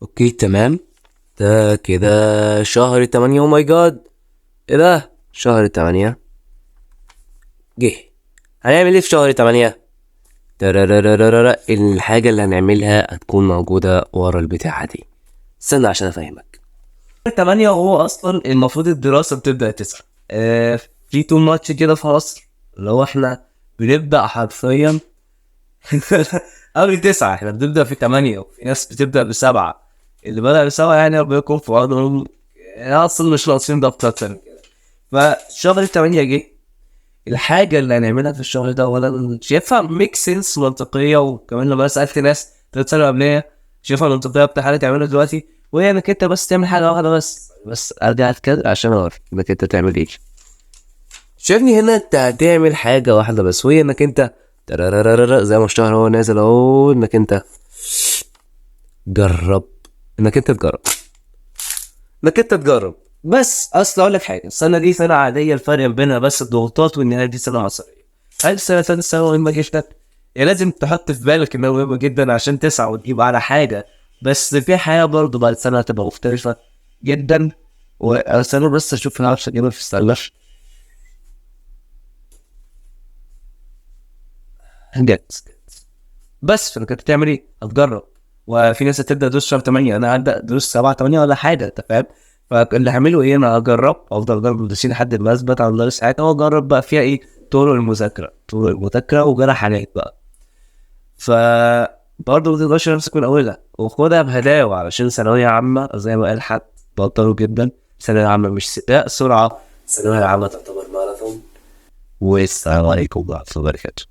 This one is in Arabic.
اوكي تمام. ده كده شهر 8. او ماي جاد، ايه ده؟ شهر 8 جه. هنعمل ايه في شهر 8؟ ترارارارارا، الحاجة اللي هنعملها هتكون موجودة ورا البتاعة دي. استنى عشان افهمك. شهر 8 هو اصلا المفروض الدراسة بتبدأ 9. في تو ماتش كده في مصر، اللي هو احنا بنبدأ حرفيا قبل 9. احنا بنبدأ في 8 وفي ناس بتبدأ ب7. اللي بدأ ب7 يعني ربنا يكون في عونهم، اصلا مش ناقصين ضغط اكتر من كده. فشهر 8 جه. الحاجة اللي هنعملها في الشهر ده ولا شايفها ميك سنس منطقية، وكمان لما سألت ناس 3 سنة قبلية شايفها منطقية بتاع حاجة تعملها دلوقتي، وهي انك انت بس تعمل حاجة واحدة بس ارجع كده عشان اعرف انك انت تعمل ايه. شايفني هنا انت هتعمل حاجة واحدة بس، وهي انك انت ترارارارا زي ما الشهر هو نازل اهو، انك انت جرب. انك انت تجرب انك انت تجرب. بس اصل اقول لك حاجه، السنه دي سنه عاديه، الفرق بينها بس الضغوطات، والنهايه دي سنه عصريه. هل السنه ثالث سنه مهمه جدا؟ يعني لازم تحط في بالك انها مهمه جدا عشان تسعى وتجيب على حاجه. بس في حياه برضه بعد سنه هتبقى مختلفه جدا. وانا بس اشوف نفسي اجيبها في السنه جت. بس فانت كنت تعمل ايه؟ هتجرب. وفي ناس هتبدا دروس شهر 8، انا هبدا دروس 7 8 ولا حاجه، انت فاهم؟ فاللي هعمله ايه؟ انا هجرب، افضل اجرب مدرسين لحد ما اثبت على مدرس حاجه، واجرب بقى فيها ايه؟ طرق المذاكره وجرى حاجات بقى. ف برضه ما تقدرش نفسك من اولها، وخدها بهداوه علشان ثانويه عامه زي ما قال حد بطلوا جدا. ثانويه عامه مش سباق سرعه، ثانويه عامه تعتبر ماراثون. والسلام عليكم ورحمه الله وبركاته.